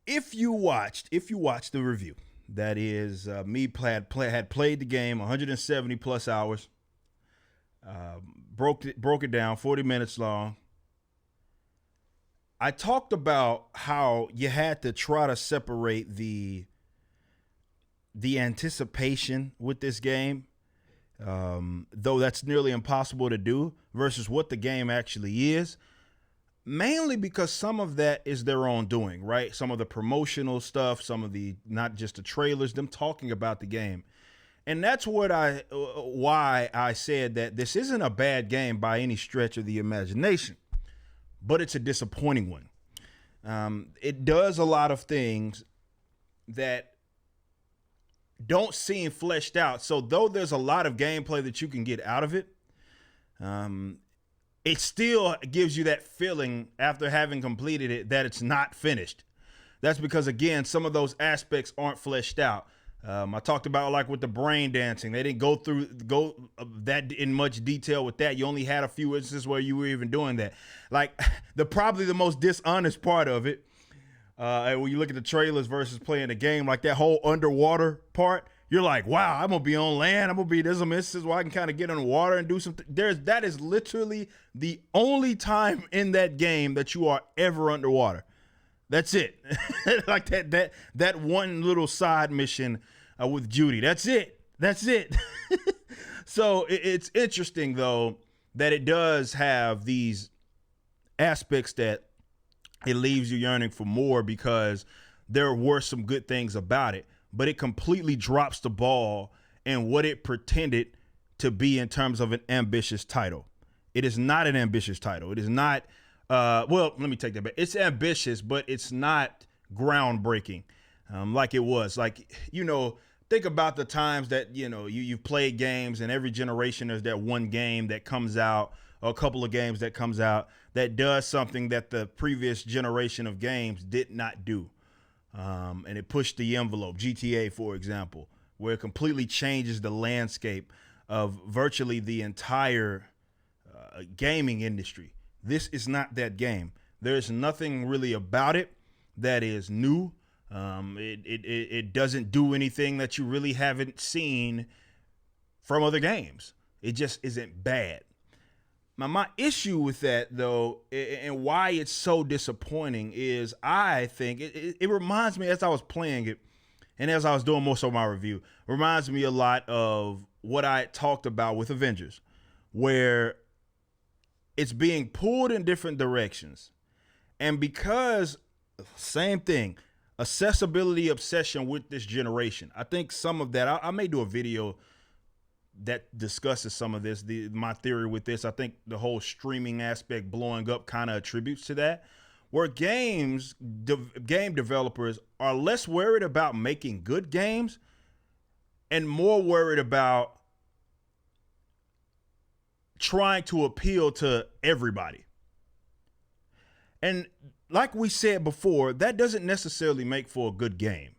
if you watched the review, that is me had played the game 170 plus hours, broke it down, 40 minutes long. I talked about how you had to try to separate the anticipation with this game, though that's nearly impossible to do, versus what the game actually is. Mainly because some of that is their own doing, right? Some of the promotional stuff, some of the not just the trailers, them talking about the game. And that's why I said that this isn't a bad game by any stretch of the imagination, but it's a disappointing one. It does a lot of things that don't seem fleshed out. So though there's a lot of gameplay that you can get out of it, it still gives you that feeling after having completed it that it's not finished. That's because, again, some of those aspects aren't fleshed out. I talked about, like, with the brain dancing. They didn't go that in much detail with that. You only had a few instances where you were even doing that. Like, probably the most dishonest part of it, when you look at the trailers versus playing the game, like that whole underwater part, you're like, wow, I'm gonna be on land. There's some instances where I can kind of get underwater and do something. That is literally the only time in that game that you are ever underwater. That's it. Like that one little side mission with Judy. That's it. So it's interesting though that it does have these aspects that it leaves you yearning for more, because there were some good things about it, but it completely drops the ball in what it pretended to be in terms of an ambitious title. It is not an ambitious title. It is not, well, let me take that back. It's ambitious, but it's not groundbreaking like it was. Like, think about the times that, you've played games, and every generation there's that one game that comes out, or a couple of games that comes out that does something that the previous generation of games did not do. And it pushed the envelope. GTA, for example, where it completely changes the landscape of virtually the entire gaming industry. This is not that game. There's nothing really about it that is new. It doesn't do anything that you really haven't seen from other games. It just isn't bad. Now, my issue with that, though, and why it's so disappointing, is I think it reminds me, as I was playing it and as I was doing most of my review, reminds me a lot of what I talked about with Avengers, where it's being pulled in different directions. And because, same thing, accessibility obsession with this generation, I think some of that, I may do a video that discusses some of this. My theory with this, I think the whole streaming aspect blowing up kind of attributes to that, where game developers are less worried about making good games and more worried about trying to appeal to everybody. And like we said before, that doesn't necessarily make for a good game.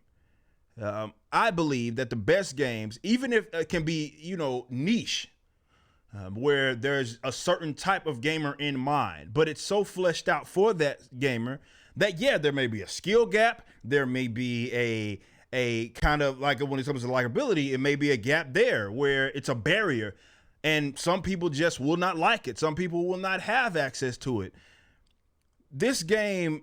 I believe that the best games, even if it can be, niche, where there's a certain type of gamer in mind, but it's so fleshed out for that gamer that, yeah, there may be a skill gap. There may be a kind of, like, when it comes to likability, it may be a gap there where it's a barrier, and some people just will not like it. Some people will not have access to it. This game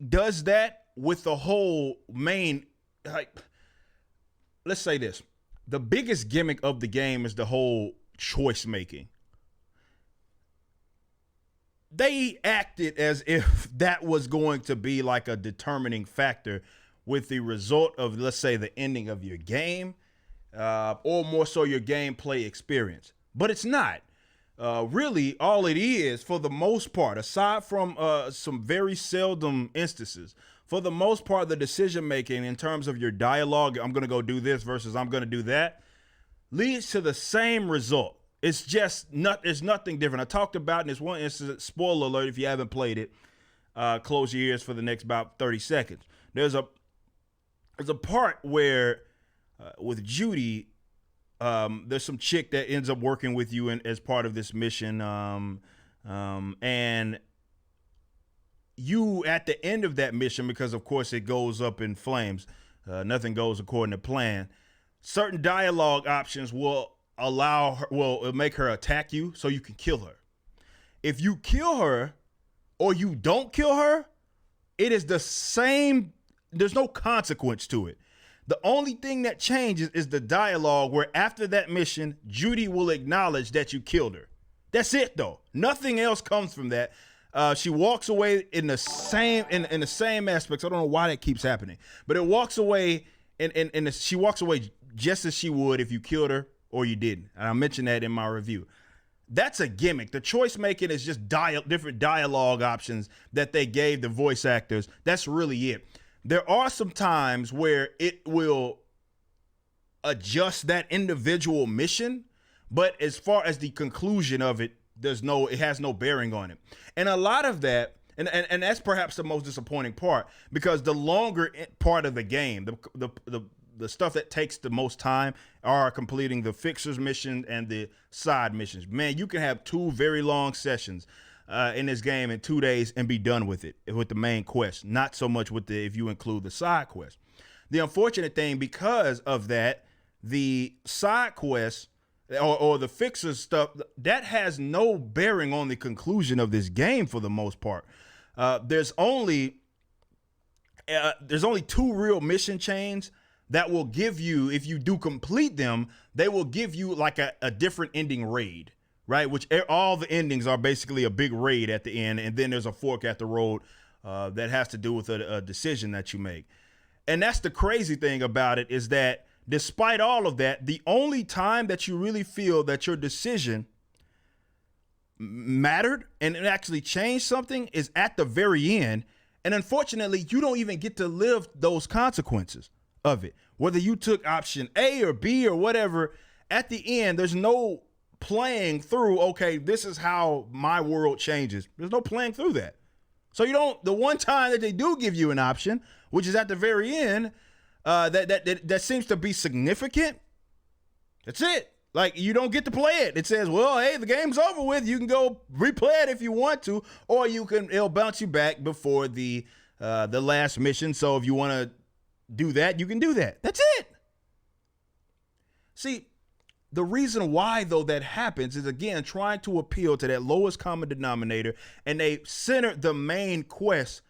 does that with the whole main, like, let's say this. The biggest gimmick of the game is the whole choice making. They acted as if that was going to be like a determining factor with the result of, let's say, the ending of your game, or more so your gameplay experience. But it's not. Really, all it is, for the most part, aside from some very seldom instances, for the most part, the decision making in terms of your dialogue, I'm going to go do this versus I'm going to do that, leads to the same result. It's just it's nothing different. I talked about in this one instance, spoiler alert if you haven't played it, close your ears for the next about 30 seconds. There's a part where with Judy, there's some chick that ends up working with you as part of this mission, and you at the end of that mission, because of course it goes up in flames, nothing goes according to plan. Certain dialogue options will will make her attack you so you can kill her. If you kill her or you don't kill her, it is the same. There's no consequence to it. The only thing that changes is the dialogue, where after that mission, Judy will acknowledge that you killed her. That's it, though. Nothing else comes from that. She walks away in the same in the same aspects. I don't know why that keeps happening, but it walks away she walks away just as she would if you killed her or you didn't. And I mentioned that in my review. That's a gimmick. The choice making is just different dialogue options that they gave the voice actors. That's really it. There are some times where it will adjust that individual mission, but as far as the conclusion of it, it has no bearing on it. And a lot of that, and that's perhaps the most disappointing part, because the longer part of the game, the stuff that takes the most time are completing the fixers mission and the side missions. Man, you can have 2 very long sessions in this game in 2 days and be done with it, with the main quest. Not so much with if you include the side quest. The unfortunate thing, because of that, the side quests or the fixers stuff, that has no bearing on the conclusion of this game for the most part. There's only 2 real mission chains that will give you, if you do complete them, they will give you like a different ending raid, right? Which all the endings are basically a big raid at the end, and then there's a fork at the road that has to do with a decision that you make. And that's the crazy thing about it, is that despite all of that, the only time that you really feel that your decision mattered and it actually changed something is at the very end. And unfortunately, you don't even get to live those consequences of it. Whether you took option A or B or whatever, at the end, there's no playing through, okay, this is how my world changes. There's no playing through that. So the one time that they do give you an option, which is at the very end, that seems to be significant, that's it. Like, you don't get to play it. It says, well, hey, the game's over with. You can go replay it if you want to, or it'll bounce you back before the last mission. So if you want to do that, you can do that. That's it. See, the reason why, though, that happens is, again, trying to appeal to that lowest common denominator, and they centered the main quest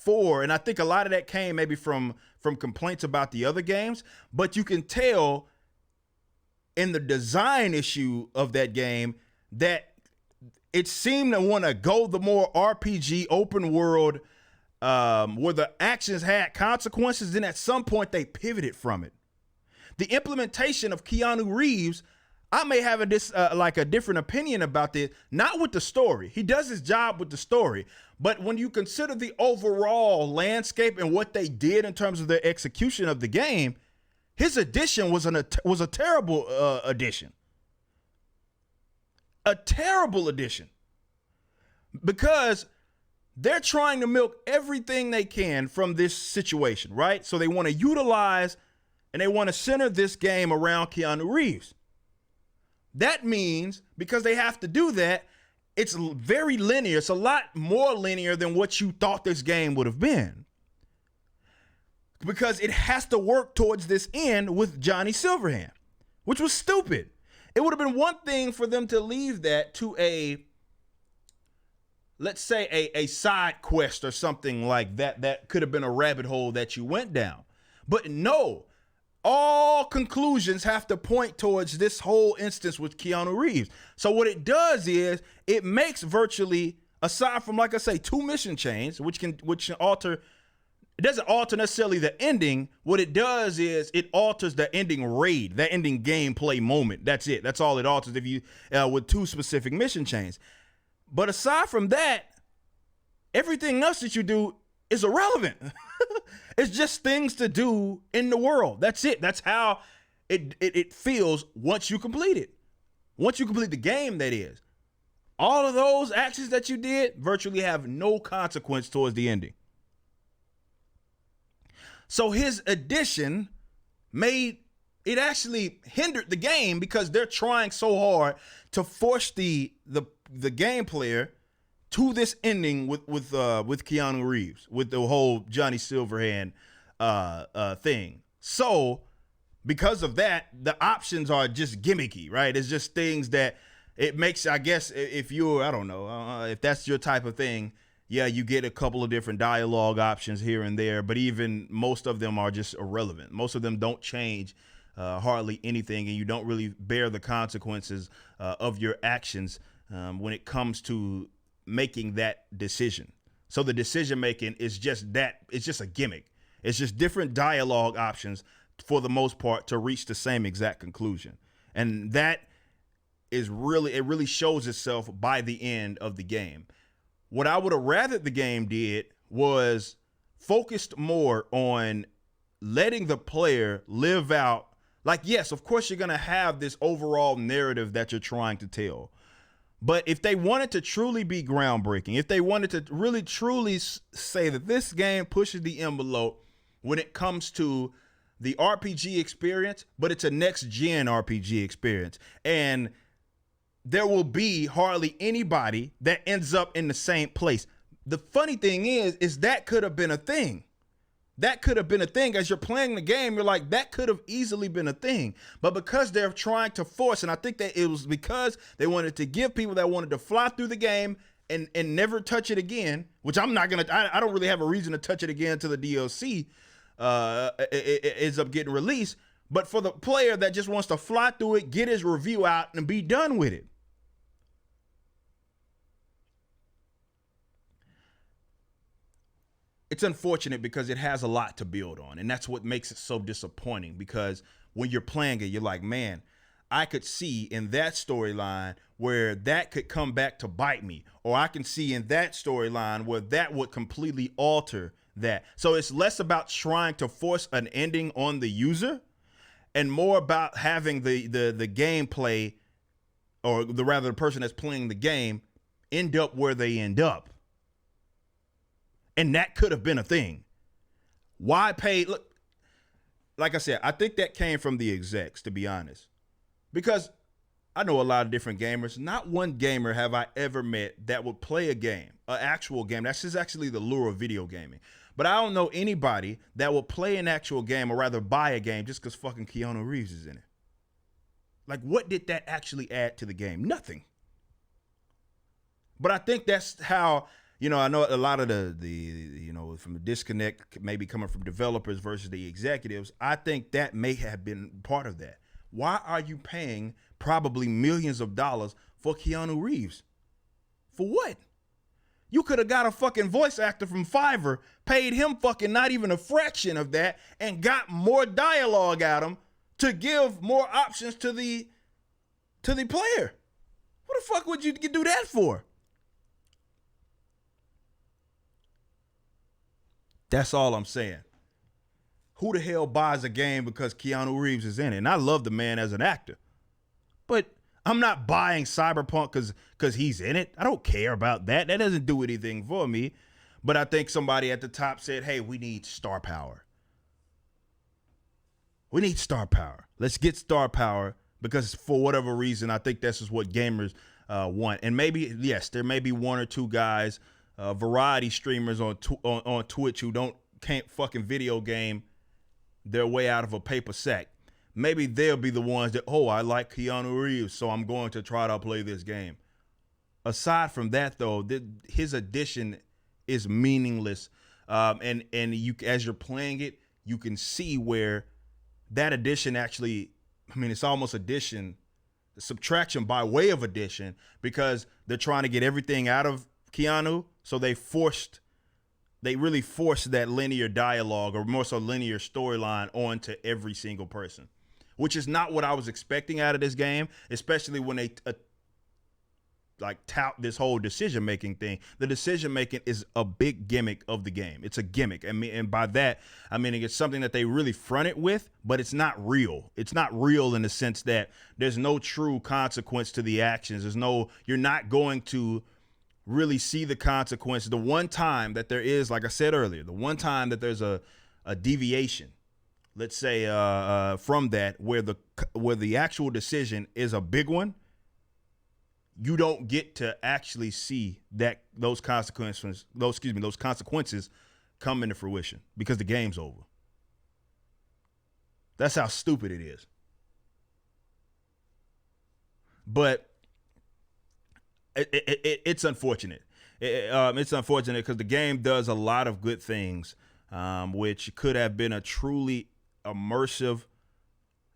and I think a lot of that came maybe from complaints about the other games, but you can tell in the design issue of that game that it seemed to want to go the more RPG open world, where the actions had consequences. Then at some point they pivoted from it. The implementation of Keanu Reeves, I may have a different opinion about this, not with the story. He does his job with the story. But when you consider the overall landscape and what they did in terms of their execution of the game, his addition was a terrible addition. A terrible addition. Because they're trying to milk everything they can from this situation, right? So they want to utilize and they want to center this game around Keanu Reeves. That means, because they have to do that, it's very linear. It's a lot more linear than what you thought this game would have been. Because it has to work towards this end with Johnny Silverhand, which was stupid. It would have been one thing for them to leave that to let's say a side quest or something like that. That could have been a rabbit hole that you went down. But no, all conclusions have to point towards this whole instance with Keanu Reeves. So what it does is it makes virtually, aside from, like I say, 2 mission chains, which can alter, it doesn't alter necessarily the ending. What it does is it alters the ending raid, the ending gameplay moment. That's it. That's all it alters if you with 2 specific mission chains. But aside from that, everything else that you do is irrelevant. It's just things to do in the world. That's it. That's how it feels once you complete it. Once you complete the game, that is. All of those actions that you did virtually have no consequence towards the ending. So his addition actually hindered the game, because they're trying so hard to force the game player to this ending with Keanu Reeves, with the whole Johnny Silverhand thing. So because of that, the options are just gimmicky, right? It's just things that it makes, I guess, if you're, I don't know, if that's your type of thing, yeah, you get a couple of different dialogue options here and there, but even most of them are just irrelevant. Most of them don't change hardly anything, and you don't really bear the consequences of your actions when it comes to making that decision. So the decision making is just that, it's just a gimmick. It's just different dialogue options for the most part to reach the same exact conclusion. And that is really, it really shows itself by the end of the game. What I would have rather the game did was focused more on letting the player live out. Like, yes, of course you're going to have this overall narrative that you're trying to tell. But if they wanted to truly be groundbreaking, if they wanted to really truly say that this game pushes the envelope when it comes to the RPG experience, but it's a next gen RPG experience, and there will be hardly anybody that ends up in the same place. The funny thing is that could have been a thing. That could have been a thing. As you're playing the game, you're like, that could have easily been a thing. But because they're trying to force, and I think that it was because they wanted to give people that wanted to fly through the game and never touch it again, which I'm not going to, I don't really have a reason to touch it again until the DLC it ends up getting released. But for the player that just wants to fly through it, get his review out, and be done with it. It's unfortunate because it has a lot to build on, and that's what makes it so disappointing, because when you're playing it, you're like, man, I could see in that storyline where that could come back to bite me, or I can see in that storyline where that would completely alter that. So it's less about trying to force an ending on the user and more about having the gameplay, or the person that's playing the game, end up where they end up. And that could have been a thing. Why pay? Look, like I said, I think that came from the execs, to be honest. Because I know a lot of different gamers. Not one gamer have I ever met that would play a game, an actual game. That's just actually the lure of video gaming. But I don't know anybody that will play an actual game, or rather buy a game, just because fucking Keanu Reeves is in it. Like, what did that actually add to the game? Nothing. But I think that's how... You know, I know a lot of the from the disconnect maybe coming from developers versus the executives. I think that may have been part of that. Why are you paying probably millions of dollars for Keanu Reeves? For what? You could have got a fucking voice actor from Fiverr, paid him fucking not even a fraction of that, and got more dialogue out of him to give more options to the player. What the fuck would you do that for? That's all I'm saying. Who the hell buys a game because Keanu Reeves is in it? And I love the man as an actor. But I'm not buying Cyberpunk because he's in it. I don't care about that. That doesn't do anything for me. But I think somebody at the top said, hey, we need star power. We need star power. Let's get star power, because for whatever reason, I think this is what gamers want. And maybe, yes, there may be one or two guys, variety streamers on Twitch who can't fucking video game their way out of a paper sack. Maybe they'll be the ones that, oh, I like Keanu Reeves, so I'm going to try to play this game. Aside from that, though, his addition is meaningless, and you, as you're playing it, you can see where that addition actually, I mean, it's almost subtraction by way of addition, because they're trying to get everything out of Keanu. So they really forced that linear dialogue, or more so linear storyline, onto every single person, which is not what I was expecting out of this game, especially when they tout this whole decision-making thing. The decision-making is a big gimmick of the game. It's a gimmick. And by that, I mean, it's something that they really fronted with, but it's not real. It's not real in the sense that there's no true consequence to the actions. You're not going to really see the consequence. The one time that there is, like I said earlier, the one time that there's a deviation, let's say from that, where the actual decision is a big one, you don't get to actually see those consequences come into fruition because the game's over. That's how stupid it is. But it's unfortunate. It's unfortunate because the game does a lot of good things, which could have been a truly immersive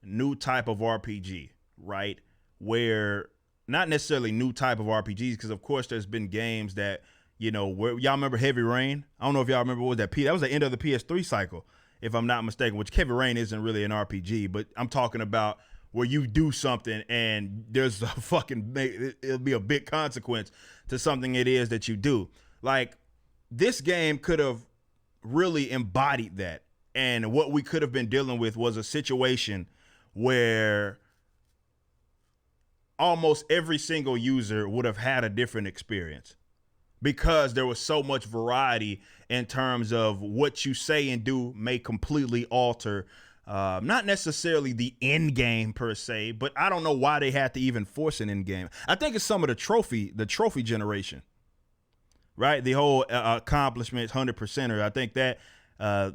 new type of RPG, right? Where not necessarily new type of RPGs, because of course there's been games that, where y'all remember Heavy Rain? I don't know if y'all remember what was that. That was the end of the PS3 cycle, if I'm not mistaken, which Heavy Rain isn't really an RPG, but I'm talking about where you do something and there's a it'll be a big consequence to something it is that you do. Like, this game could have really embodied that. And what we could have been dealing with was a situation where almost every single user would have had a different experience because there was so much variety in terms of what you say and do may completely alter, not necessarily the end game per se, but I don't know why they had to even force an end game. I think it's some of the trophy generation, right? The whole accomplishments 100%er. I think that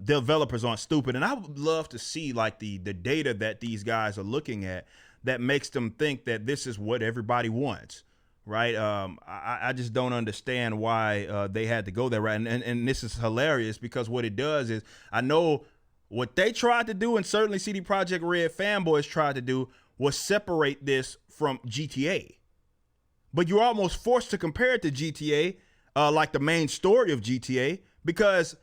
developers aren't stupid, and I would love to see like the data that these guys are looking at that makes them think that this is what everybody wants, right? I just don't understand why they had to go that route, and this is hilarious because what it does is, I know what they tried to do, and certainly CD Projekt Red fanboys tried to do, was separate this from GTA. But you're almost forced to compare it to GTA, like the main story of GTA, because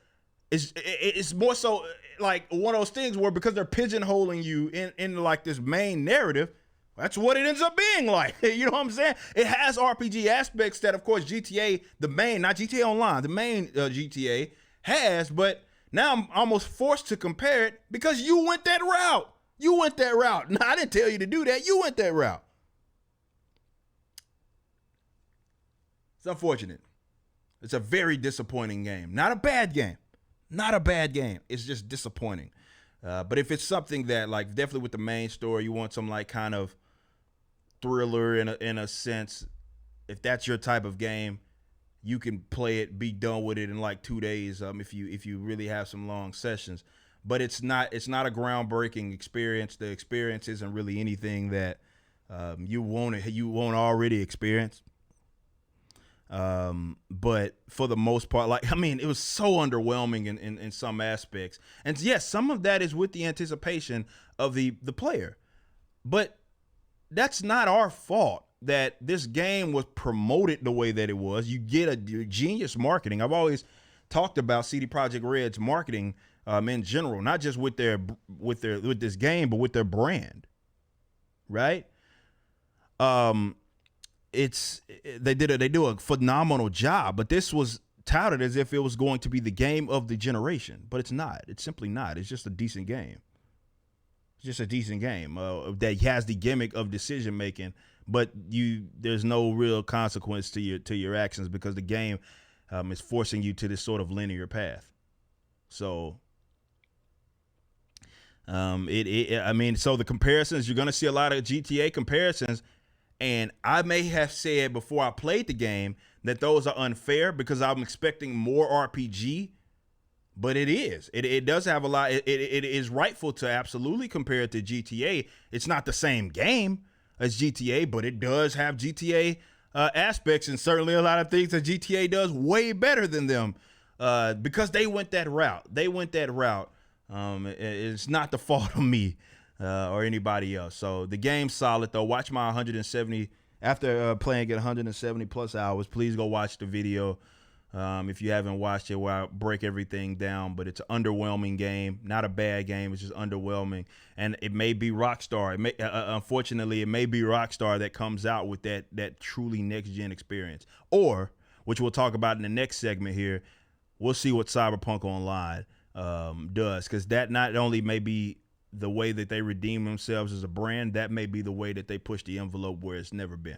it's more so like one of those things where, because they're pigeonholing you in like this main narrative, that's what it ends up being like. You know what I'm saying? It has RPG aspects that, of course, GTA, the main, not GTA Online, the main GTA has, but now I'm almost forced to compare it because you went that route. You went that route. No, I didn't tell you to do that. You went that route. It's unfortunate. It's a very disappointing game. Not a bad game. Not a bad game. It's just disappointing. But if it's something that, like, definitely with the main story, you want some like kind of thriller in a sense, if that's your type of game, you can play it, be done with it in like 2 days, if you really have some long sessions. But it's not a groundbreaking experience. The experience isn't really anything that you won't already experience. But for the most part, like, I mean, it was so underwhelming in some aspects. And yes, some of that is with the anticipation of the player, but that's not our fault that this game was promoted the way that it was. You get a genius marketing. I've always talked about CD Projekt Red's marketing in general, not just with this game, but with their brand, right? They do a phenomenal job, but this was touted as if it was going to be the game of the generation, but it's not. It's simply not. It's just a decent game. It's just a decent game that has the gimmick of decision making, but there's no real consequence to your actions because the game is forcing you to this sort of linear path. So so the comparisons, you're going to see a lot of GTA comparisons. And I may have said before I played the game that those are unfair because I'm expecting more RPG, but it is. It does have a lot. It is rightful to absolutely compare it to GTA. It's not the same game as GTA, but it does have GTA aspects, and certainly a lot of things that GTA does way better than them because they went that route. It's not the fault of me. Or anybody else. So the game's solid though. Watch my 170 after playing it 170 plus hours. Please go watch the video if you haven't watched it, where I break everything down. But it's an underwhelming game, not a bad game. It's just underwhelming, and it may be Rockstar. Unfortunately, it may be Rockstar that comes out with that truly next gen experience, or which we'll talk about in the next segment here. We'll see what Cyberpunk Online does, because that not only may be the way that they redeem themselves as a brand, that may be the way that they push the envelope where it's never been.